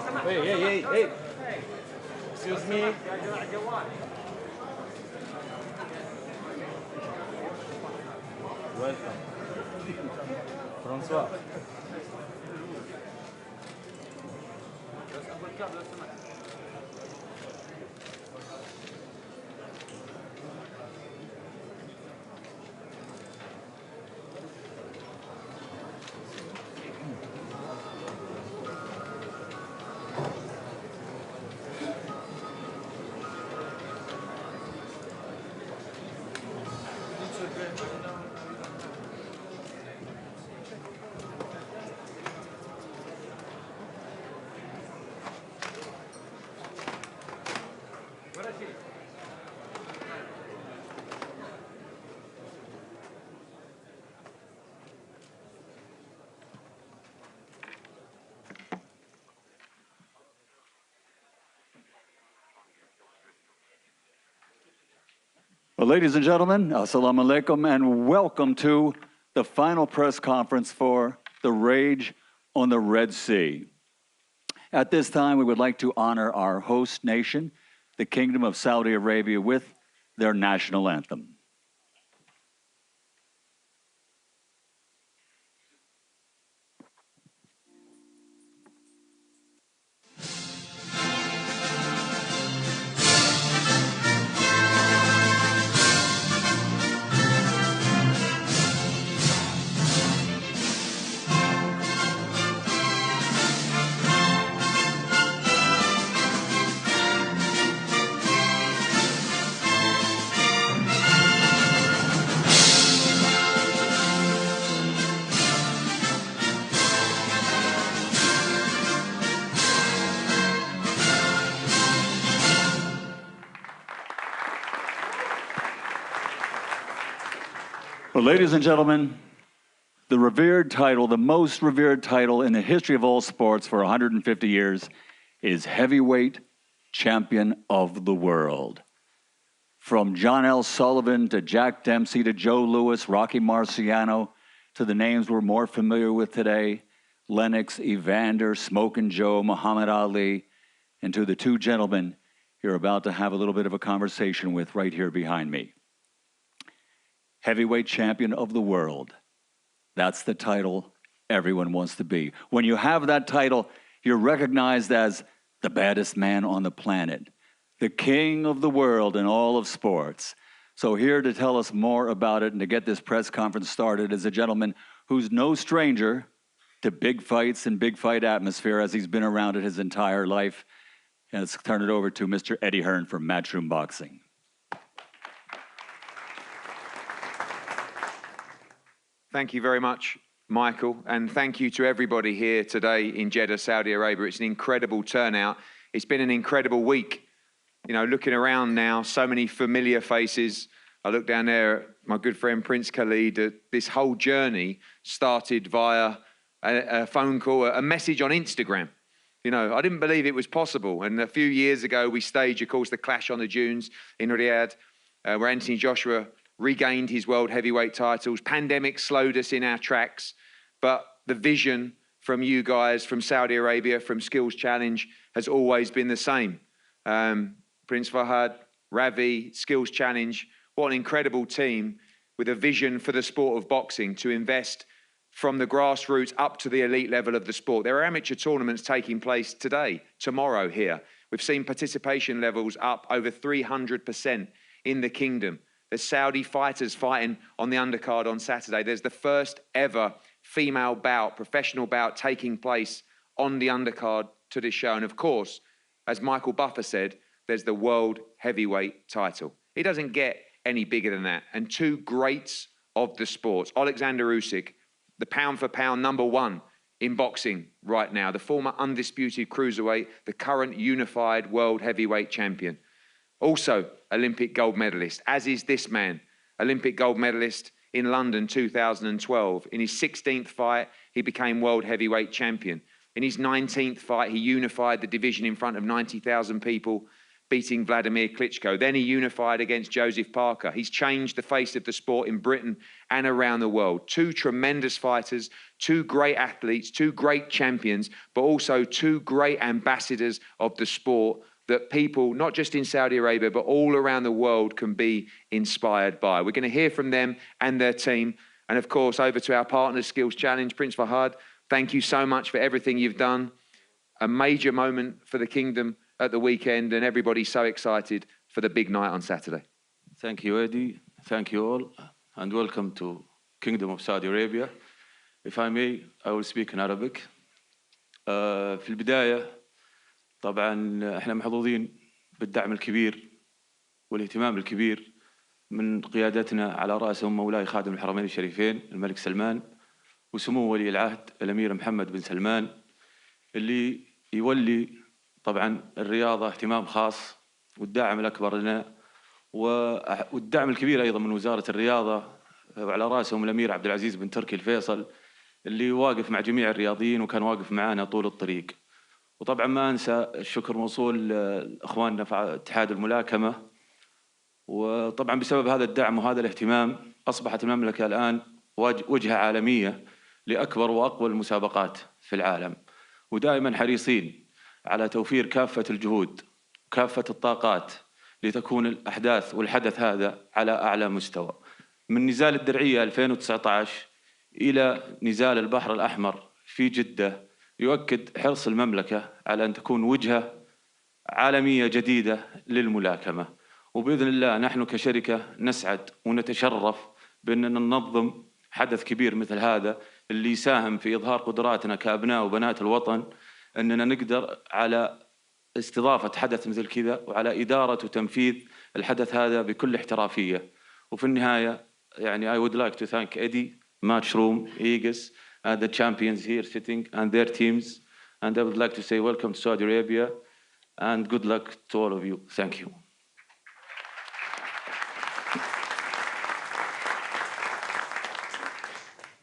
Hey. Excuse me. Welcome. François. Well, ladies and gentlemen, assalamu alaikum, and welcome to the final press conference for the Rage on the Red Sea. At this time, we would like to honor our host nation, the Kingdom of Saudi Arabia, with their national anthem. Well, ladies and gentlemen, the revered title, the most revered title in the history of all sports for 150 years is Heavyweight Champion of the World. From John L. Sullivan to Jack Dempsey to Joe Louis, Rocky Marciano, to the names we're more familiar with today, Lennox, Evander, Smokin' Joe, Muhammad Ali, and to the two gentlemen you're about to have a little bit of a conversation with right here behind me. Heavyweight Champion of the World. That's the title everyone wants to be. When you have that title, you're recognized as the baddest man on the planet, the king of the world in all of sports. So here to tell us more about it and to get this press conference started is a gentleman who's no stranger to big fights and big fight atmosphere, as he's been around it his entire life. And let's turn it over to Mr. Eddie Hearn from Matchroom Boxing. Thank you very much, Michael, and thank you to everybody here today in Jeddah, Saudi Arabia. It's an incredible turnout. It's been an incredible week. You know, looking around now, so many familiar faces. I look down there at my good friend Prince Khalid. This whole journey started via a phone call, a message on Instagram. You know, I didn't believe it was possible. And a few years ago, we staged, of course, the Clash on the Dunes in Riyadh, where Anthony Joshua regained his world heavyweight titles. Pandemic slowed us in our tracks, but the vision from you guys, from Saudi Arabia, from Skills Challenge has always been the same. Prince Fahad, Ravi, Skills Challenge, what an incredible team with a vision for the sport of boxing to invest from the grassroots up to the elite level of the sport. There are amateur tournaments taking place today, tomorrow here. We've seen participation levels up over 300% in the kingdom. There's Saudi fighters fighting on the undercard on Saturday. There's the first ever female bout, professional bout, taking place on the undercard to this show. And of course, as Michael Buffer said, there's the world heavyweight title. It doesn't get any bigger than that. And two greats of the sports, Oleksandr Usyk, the pound for pound #1 in boxing right now, the former undisputed cruiserweight, the current unified world heavyweight champion. Also, Olympic gold medalist, as is this man, Olympic gold medalist in London 2012. In his 16th fight, he became world heavyweight champion. In his 19th fight, he unified the division in front of 90,000 people, beating Vladimir Klitschko. Then he unified against Joseph Parker. He's changed the face of the sport in Britain and around the world. Two tremendous fighters, two great athletes, two great champions, but also two great ambassadors of the sport that people, not just in Saudi Arabia, but all around the world can be inspired by. We're going to hear from them and their team. And of course, over to our partners, Skills Challenge. Prince Fahad, thank you so much for everything you've done. A major moment for the kingdom at the weekend, and everybody's so excited for the big night on Saturday. Thank you, Eddie. Thank you all, and welcome to Kingdom of Saudi Arabia. If I may, I will speak in Arabic. في البداية طبعا احنا محظوظين بالدعم الكبير والاهتمام الكبير من قيادتنا على رأسهم مولاي خادم الحرمين الشريفين الملك سلمان وسمو ولي العهد الأمير محمد بن سلمان اللي يولي طبعا الرياضة اهتمام خاص والداعم الأكبر لنا والدعم الكبير أيضا من وزارة الرياضة وعلى رأسهم الأمير عبد العزيز بن تركي الفيصل اللي واقف مع جميع الرياضيين وكان واقف معنا طول الطريق. وطبعا ما أنسى الشكر موصول لإخواننا في اتحاد الملاكمة. وطبعا بسبب هذا الدعم وهذا الاهتمام أصبحت المملكة الآن وجهة عالمية لأكبر وأقوى المسابقات في العالم، ودائما حريصين على توفير كافة الجهود وكافة الطاقات لتكون الأحداث والحدث هذا على أعلى مستوى. من نزال الدرعية 2019 إلى نزال البحر الأحمر في جدة يؤكد حرص المملكة على أن تكون وجهة عالمية جديدة للملاكمة. وبإذن الله نحن كشركة نسعد ونتشرف بأننا ننظم حدث كبير مثل هذا اللي يساهم في إظهار قدراتنا كأبناء وبنات الوطن، أننا نقدر على استضافة حدث مثل كذا وعلى إدارة وتنفيذ الحدث هذا بكل احترافية. وفي النهاية يعني I would like to thank Eddie, Matchroom, Egis, and the champions here sitting and their teams. And I would like to say welcome to Saudi Arabia and good luck to all of you. Thank you.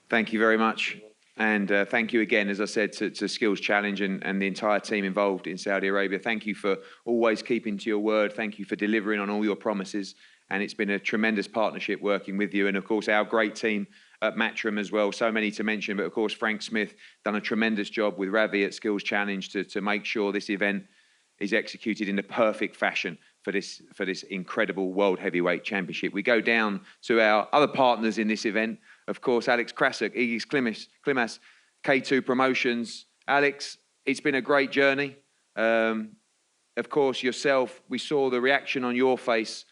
Thank you very much. And thank you again, as I said, to Skills Challenge and the entire team involved in Saudi Arabia. Thank you for always keeping to your word. Thank you for delivering on all your promises. And it's been a tremendous partnership working with you. And of course, our great team at Matchroom as well. So many to mention, but of course, Frank Smith done a tremendous job with Ravi at Skills Challenge to make sure this event is executed in the perfect fashion for this incredible World Heavyweight Championship. We go down to our other partners in this event. Of course, Alex Krasuk, Egis Klimas, K2 Promotions. Alex, it's been a great journey. Of course, yourself, we saw the reaction on your face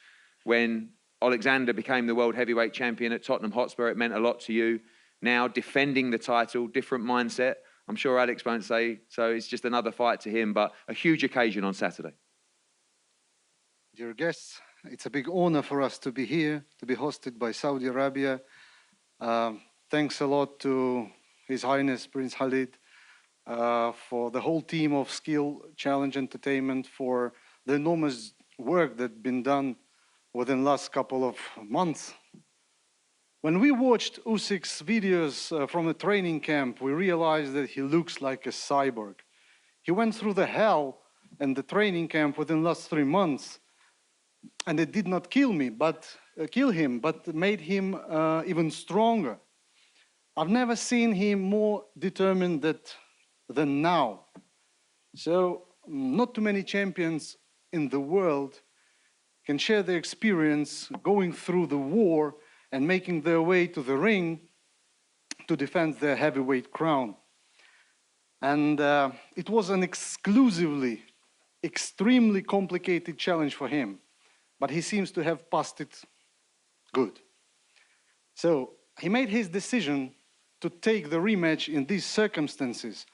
when Oleksandr became the World Heavyweight Champion at Tottenham Hotspur. It meant a lot to you. Now, defending the title, different mindset. I'm sure Alex won't say, so it's just another fight to him, but a huge occasion on Saturday. Dear guests, it's a big honor for us to be here, to be hosted by Saudi Arabia. Thanks a lot to His Highness Prince Khalid, for the whole team of Skill Challenge Entertainment, for the enormous work that's been done within the last couple of months. When we watched Usyk's videos from the training camp, we realized that he looks like a cyborg. He went through the hell in the training camp within the last 3 months, and it did not kill him, but made him even stronger. I've never seen him more determined than now. So not too many champions in the world can share their experience going through the war and making their way to the ring to defend their heavyweight crown. And it was an exclusively, extremely complicated challenge for him, but he seems to have passed it good. So he made his decision to take the rematch in these circumstances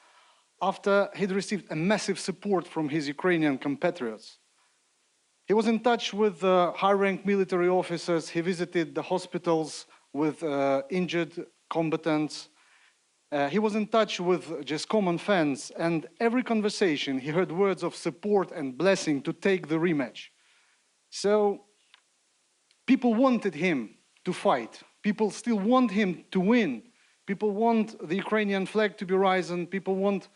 after he'd received a massive support from his Ukrainian compatriots. He was in touch with high-ranked military officers. He visited the hospitals with injured combatants. He was in touch with just common fans, and every conversation he heard words of support and blessing to take the rematch. So people wanted him to fight. People still want him to win. People want the Ukrainian flag to be raised. People want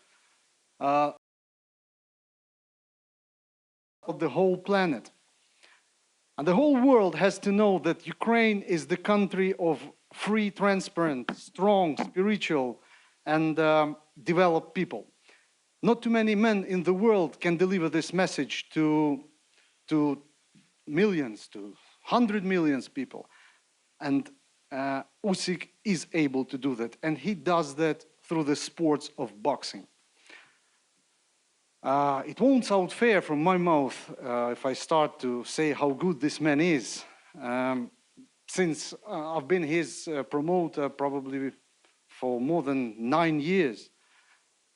the whole planet. And the whole world has to know that Ukraine is the country of free, transparent, strong, spiritual, and developed people. Not too many men in the world can deliver this message to millions, to 100 million people. And Usyk is able to do that. And he does that through the sports of boxing. It won't sound fair from my mouth if I start to say how good this man is. Since I've been his promoter probably for more than 9 years.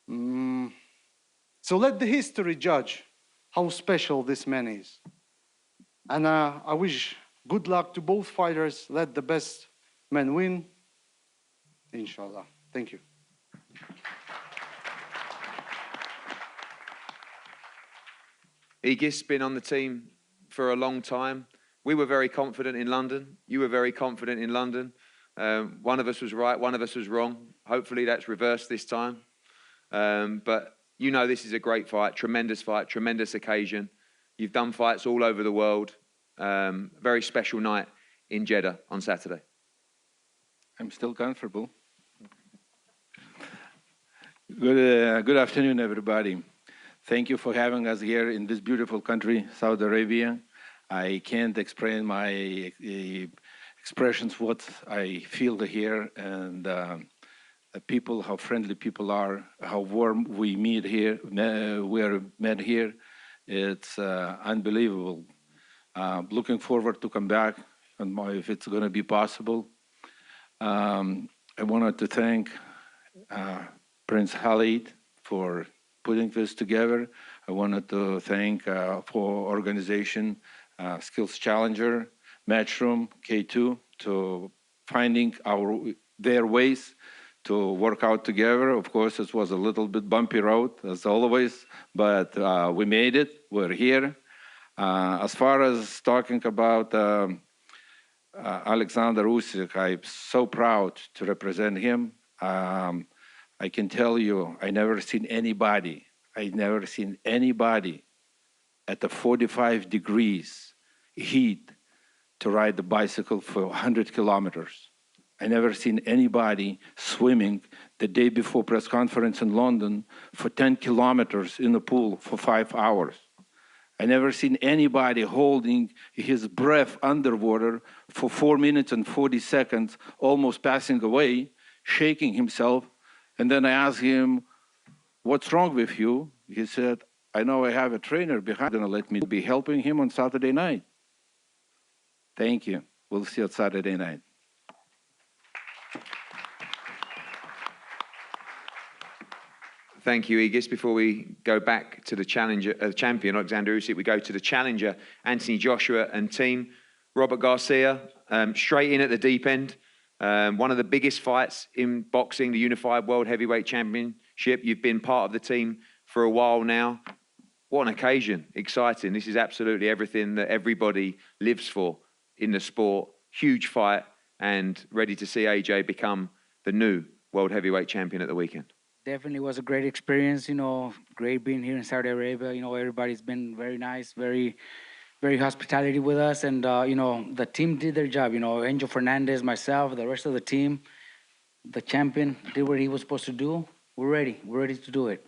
So let the history judge how special this man is. And I wish good luck to both fighters. Let the best man win. Inshallah. Thank you. Egis been on the team for a long time. We were very confident in London. You were very confident in London. One of us was right, one of us was wrong. Hopefully that's reversed this time. But you know this is a great fight, tremendous occasion. You've done fights all over the world. Very special night in Jeddah on Saturday. I'm still comfortable. Good afternoon, everybody. Thank you for having us here in this beautiful country, Saudi Arabia. I can't explain my expressions, what I feel here, and people, how friendly people are, how warm we meet here. We are met here. It's unbelievable. Looking forward to come back, and if it's going to be possible. I wanted to thank Prince Khalid for putting this together. I wanted to thank for organization, Skills Challenger, Matchroom, K2, to finding their ways to work out together. Of course, it was a little bit bumpy road, as always, but we made it. We're here. As far as talking about Oleksandr Usyk, I'm so proud to represent him. I can tell you, I never seen anybody at the 45 degrees heat to ride the bicycle for 100 kilometers. I never seen anybody swimming the day before press conference in London for 10 kilometers in the pool for 5 hours. I never seen anybody holding his breath underwater for 4 minutes and 40 seconds, almost passing away, shaking himself. And then I asked him, what's wrong with you? He said, I know I have a trainer behind, gonna let me be helping him on Saturday night. Thank you. We'll see you Saturday night. Thank you, Egis. Before we go back to the champion, Oleksandr Usyk, we go to the challenger, Anthony Joshua and team. Robert Garcia, straight in at the deep end. One of the biggest fights in boxing, the Unified World Heavyweight Championship. You've been part of the team for a while now. What an occasion, exciting. This is absolutely everything that everybody lives for in the sport. Huge fight, and ready to see AJ become the new World Heavyweight Champion at the weekend. Definitely was a great experience, great being here in Saudi Arabia. Everybody's been very nice, very hospitality with us. And, the team did their job. Angel Fernandez, myself, the rest of the team, the champion did what he was supposed to do. We're ready to do it.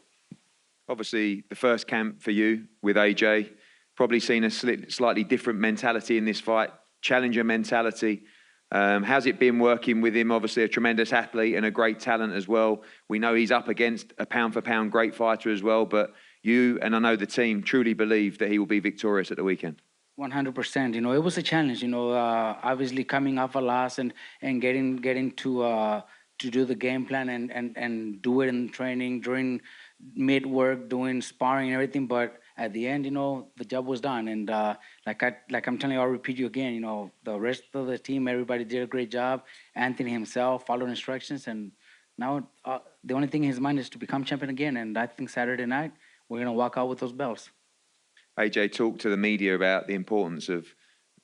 Obviously, the first camp for you with AJ, probably seen a slightly different mentality in this fight, challenger mentality. How's it been working with him? Obviously a tremendous athlete and a great talent as well. We know he's up against a pound-for-pound great fighter as well, but you and I know the team truly believe that he will be victorious at the weekend. 100%. It was a challenge, obviously coming off a loss and getting to do the game plan and do it in training during mid-work, doing sparring and everything. But at the end, the job was done. And like I'm telling you, I'll repeat you again, the rest of the team, everybody did a great job. Anthony himself followed instructions. And now the only thing in his mind is to become champion again. And I think Saturday night, we're going to walk out with those belts. AJ talked to the media about the importance of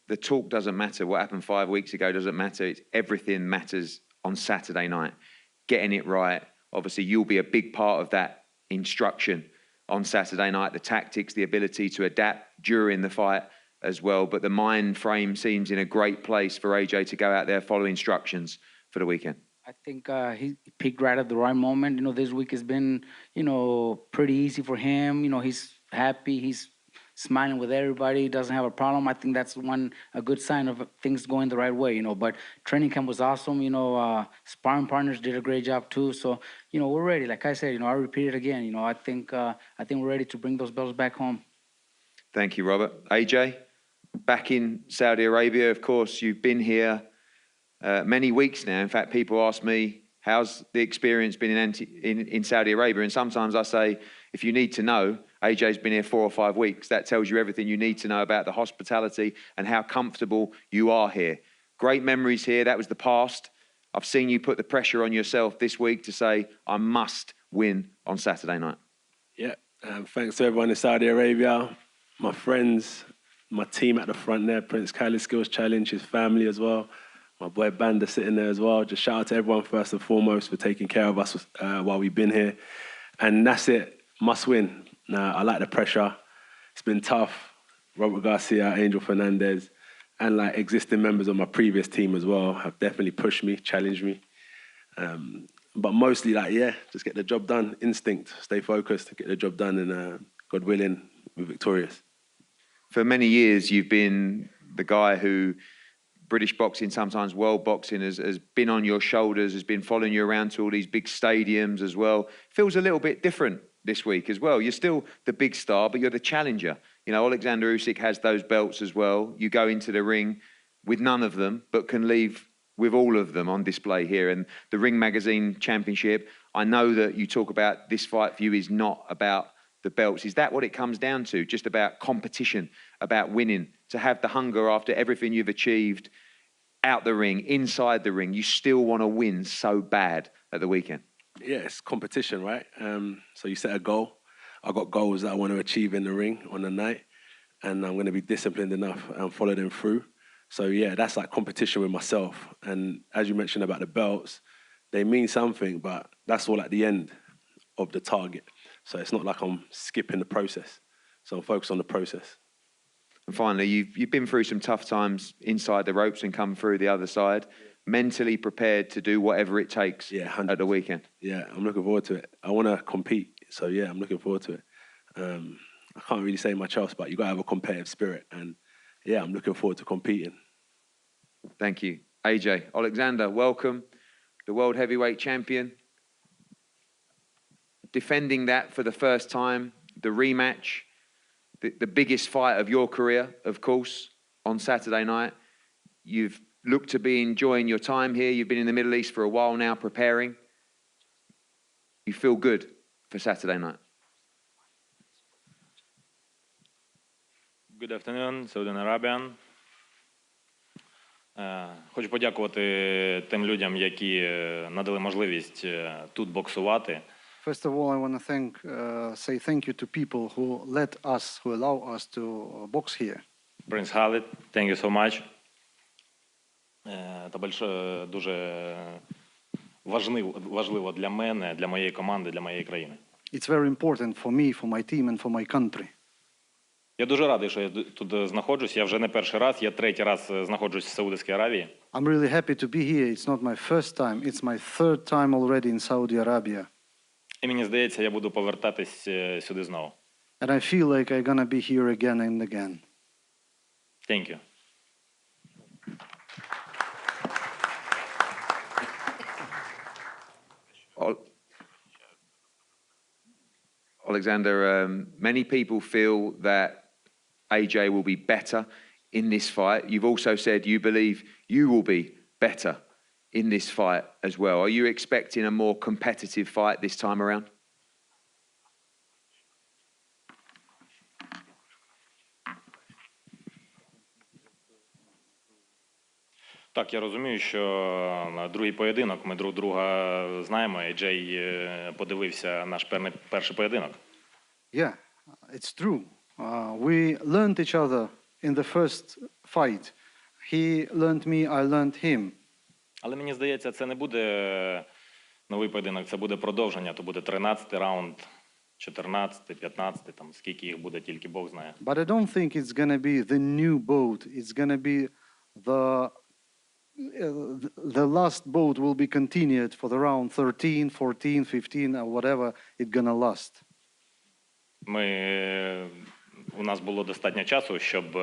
the talk doesn't matter. What happened 5 weeks ago doesn't matter. It's everything matters on Saturday night. Getting it right. Obviously, you'll be a big part of that instruction on Saturday night, the tactics, the ability to adapt during the fight as well. But the mind frame seems in a great place for AJ to go out there, follow instructions for the weekend. I think he picked right at the right moment. You know, this week has been, you know, pretty easy for him. You know, he's happy. He's smiling with everybody. He doesn't have a problem. I think that's a good sign of things going the right way. You know, but training camp was awesome. You know, sparring partners did a great job too. So, you know, we're ready. Like I said, you know, I'll repeat it again. You know, I think we're ready to bring those belts back home. Thank you, Robert. AJ, back in Saudi Arabia, of course, you've been here many weeks now. In fact, people ask me, how's the experience been in Saudi Arabia? And sometimes I say, if you need to know, AJ's been here 4 or 5 weeks. That tells you everything you need to know about the hospitality and how comfortable you are here. Great memories here. That was the past. I've seen you put the pressure on yourself this week to say, I must win on Saturday night. Yeah, thanks to everyone in Saudi Arabia, my friends, my team at the front there, Prince Khalid Skills Challenge, his family as well. My boy Banda sitting there as well. Just shout out to everyone first and foremost for taking care of us while we've been here. And that's it, must win. Now, I like the pressure. It's been tough. Robert Garcia, Angel Fernandez, and like existing members of my previous team as well have definitely pushed me, challenged me. But mostly like, yeah, just get the job done. Instinct, stay focused, get the job done, and God willing, we're victorious. For many years, you've been the guy who British boxing, sometimes world boxing, has been on your shoulders, has been following you around to all these big stadiums as well. Feels a little bit different this week as well. You're still the big star, but you're the challenger. You know, Oleksandr Usyk has those belts as well. You go into the ring with none of them, but can leave with all of them on display here. And the Ring Magazine Championship, I know that you talk about this fight for you is not about the belts. Is that what it comes down to? Just about competition, about winning, to have the hunger after everything you've achieved out the ring, inside the ring, you still want to win so bad at the weekend? Yeah, it's competition, right? So you set a goal. I've got goals that I want to achieve in the ring on the night, and I'm going to be disciplined enough and follow them through. So yeah, that's like competition with myself. And as you mentioned about the belts, they mean something, but that's all at the end of the target. So it's not like I'm skipping the process. So I'm focused on the process. And finally, you've been through some tough times inside the ropes and come through the other side. Mentally prepared to do whatever it takes at the weekend. Yeah, I'm looking forward to it. I want to compete. So yeah, I'm looking forward to it. I can't really say much else, but you got to have a competitive spirit. And yeah, I'm looking forward to competing. Thank you. AJ, Oleksandr, welcome. The world heavyweight champion. Defending that for the first time, the rematch, the biggest fight of your career, of course, on Saturday night. You've looked to be enjoying your time here. You've been in the Middle East for a while now, preparing. You feel good for Saturday night? Good afternoon, Saudi Arabian. Хочу подякувати тим людям, які надали можливість тут боксувати. First of all, I want to say thank you to people who allow us to box here. Prince Khalid, thank you so much. Це дуже важливо для мене, для моєї команди, для моєї країни. It's very important for me, for my team and for my country. Я дуже радий, що я тут знаходжусь. Я вже не перший раз, я третій раз знаходжусь в Саудівській Аравії. I'm really happy to be here. It's not my first time. It's my third time already in Saudi Arabia. І мені здається, я буду повертатись сюди знову. And I feel like I'm gonna be here again and again. Thank you. Oleksandr, many people feel that AJ will be better in this fight. You've also said you believe you will be better in this fight as well. Are you expecting a more competitive fight this time around? Так, я розумію, що другий поєдинок, ми друг друга знаємо, і Джей подивився наш перший поєдинок. Yeah, it's true. We learned each other in the first fight. He learned me, I learned him. Але мені здається, це не буде новий поєдинок, це буде продовження, то буде 13-й раунд, 14, 15, там скільки їх буде, тільки Бог знає. But I don't think it's going to be the new boat. It's going to be the last boat will be continued for the round 13, 14, 15, or whatever it's going to last. У нас було достатньо часу, щоб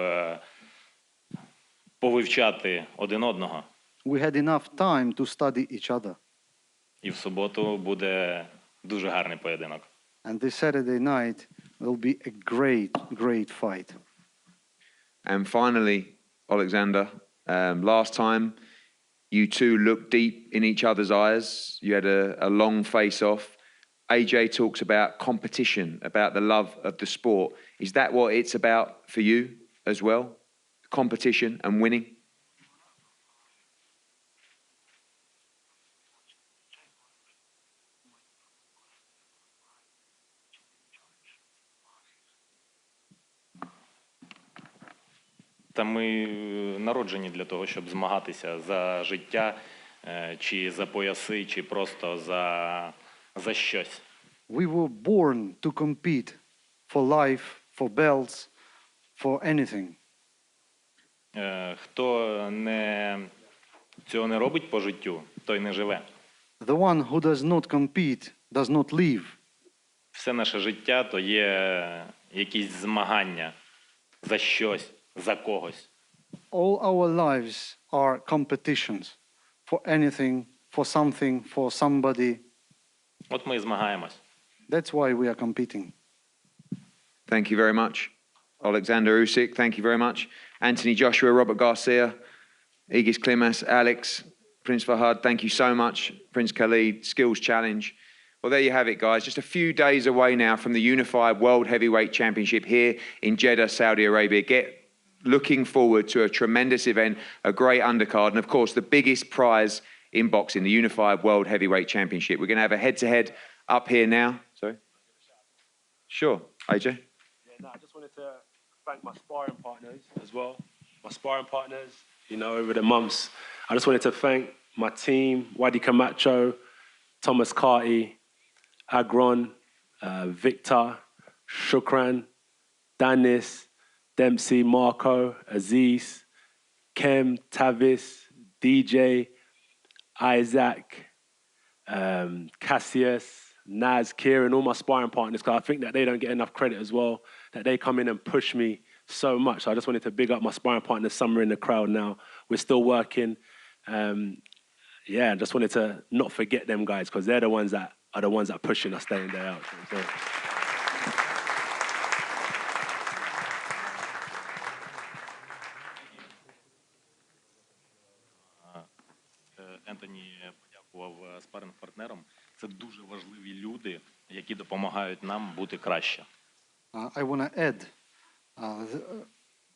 повивчати один одного. We had enough time to study each other. І в суботу буде дуже гарний поєдинок. And this Saturday night will be a great, great fight. And finally, Oleksandr, last time you two looked deep in each other's eyes. You had a long face-off. AJ talks about competition, about the love of the sport. Is that what it's about for you as well? Competition and winning? Та ми народжені для того, щоб змагатися за життя, чи за пояси, чи просто за щось. We were born to compete for life, for belts, for anything. Хто цього не робить по життю, той не живе. The one who does not compete does not live. Все наше життя то є якісь змагання за щось, за когось. All our lives are competitions for anything, for something, for somebody. От ми і змагаємось. That's why we are competing. Thank you very much. Oleksandr Usyk, thank you very much. Anthony Joshua, Robert Garcia, Egis Klimas, Alex, Prince Fahad, thank you so much. Prince Khalid, Skills Challenge. Well, there you have it, guys. Just a few days away now from the Unified World Heavyweight Championship here in Jeddah, Saudi Arabia. Looking forward to a tremendous event, a great undercard, and of course, the biggest prize in boxing, the Unified World Heavyweight Championship. We're going to have a head-to-head up here now. Sorry? Sure. AJ? I just wanted to thank my sparring partners as well. My sparring partners, you know, over the months. I just wanted to thank my team, Wadi Camacho, Thomas Carty, Agron, Victor, Shukran, Danis, Dempsey, Marco, Aziz, Kem, Tavis, DJ, Isaac, Cassius, Naz, Kieran, all my sparring partners, because I think that they don't get enough credit as well, that they come in and push me so much. So I just wanted to big up my sparring partners. Some are in the crowd now. We're still working. I just wanted to not forget them guys, because they're the ones that are pushing us day in, day out. So. Ентоні подякував спаринг-партнерам. Це дуже важливі люди, які допомагають нам бути краще. I want to add,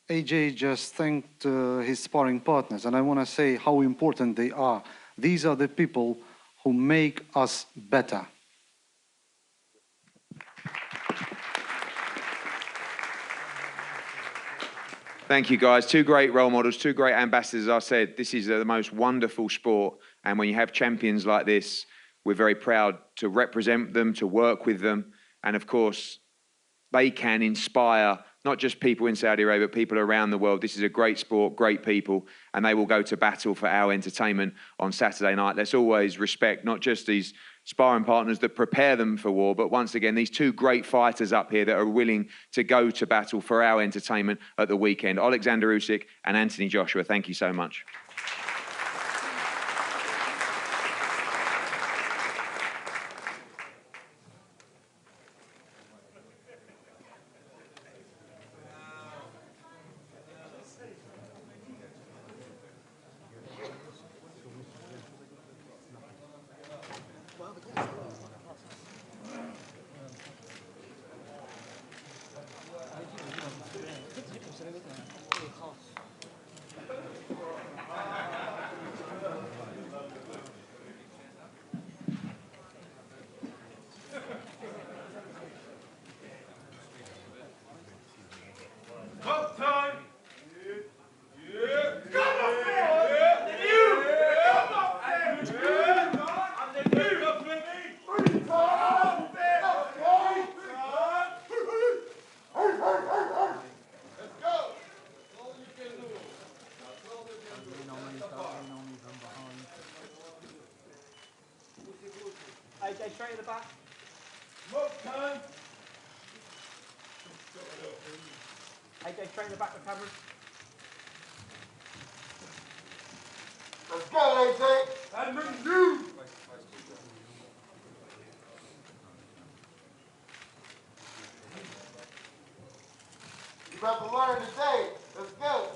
AJ just thanked his sparring partners, and I want to say how important they are. These are the people who make us better. Thank you, guys. Two great role models, two great ambassadors. As I said, this is the most wonderful sport. And when you have champions like this, we're very proud to represent them, to work with them. And of course, they can inspire not just people in Saudi Arabia, but people around the world. This is a great sport, great people, and they will go to battle for our entertainment on Saturday night. Let's always respect not just these sparring partners that prepare them for war, but once again, these two great fighters up here that are willing to go to battle for our entertainment at the weekend. Oleksandr Usyk and Anthony Joshua, thank you so much. in the back. AJ, straight in the back of the cameras. Let's go, AJ. And then you. You about to learn today. Let's go.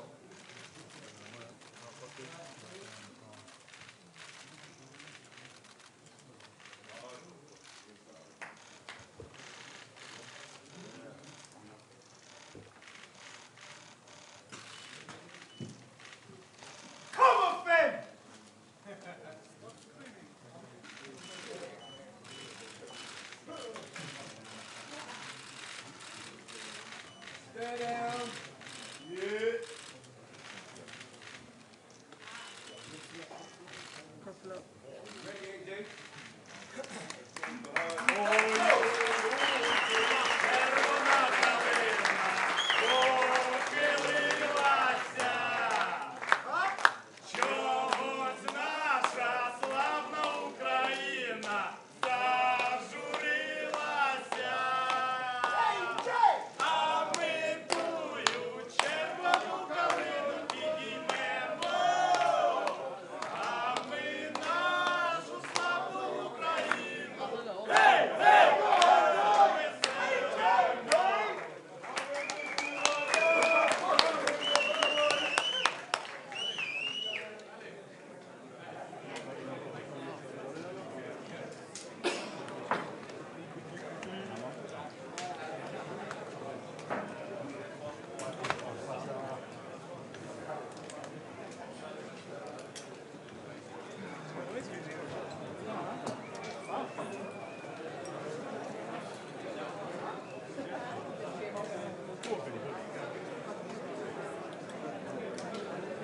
Stay down. Yeah. Ready, AJ?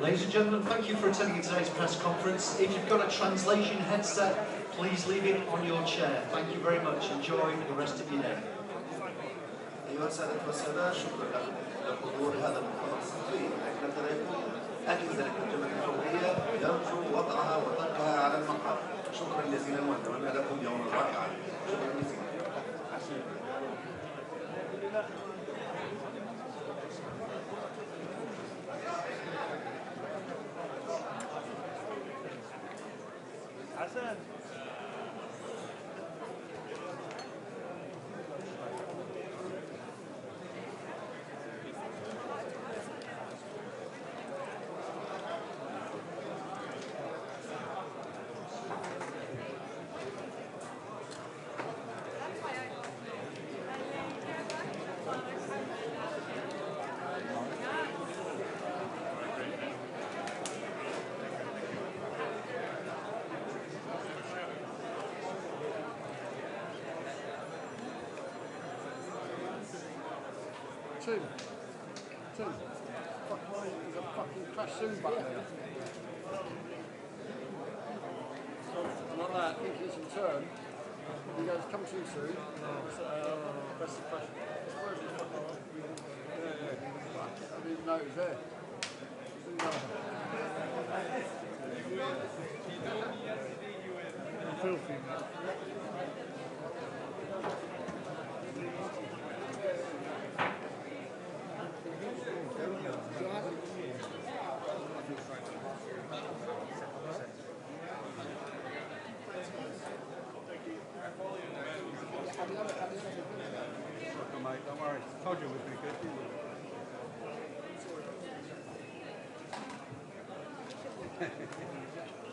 Ladies and gentlemen, thank you for attending today's press conference. If you've got a translation headset, please leave it on your chair. Thank you very much. Enjoy the rest of your day. أيها السادة والسادة، شكرا لكم لحضور هذا المؤتمر الصحفي. أكد أن الترجمة الفورية يرجو وضعها وطرحها على المقهى. شكرا جزيلا ونتمنى لكم يوما رائعا. شكرا جزيلا. حسن. Two. Fuck, there's a fucking crash soon button there. Like that, think it's in turn. He goes, come too soon. Press the crash. Yeah. I didn't even know it was there. Filthy. Mate, don't worry. I told you it would be good.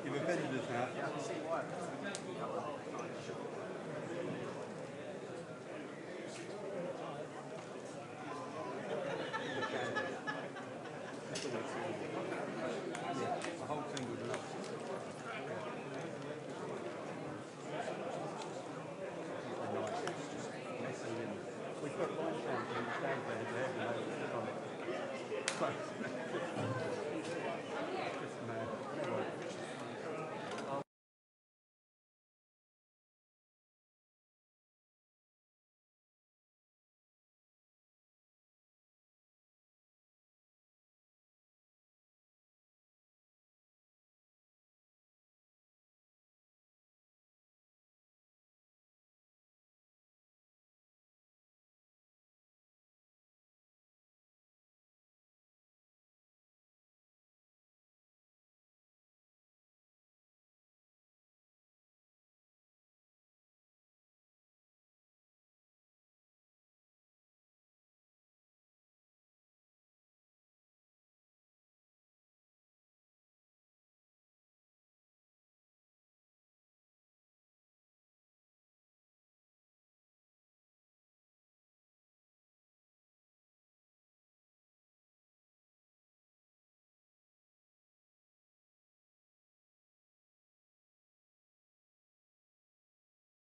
You've offended us now. Yeah, I can see why. The whole thing would love. We've got one stand there, stand there,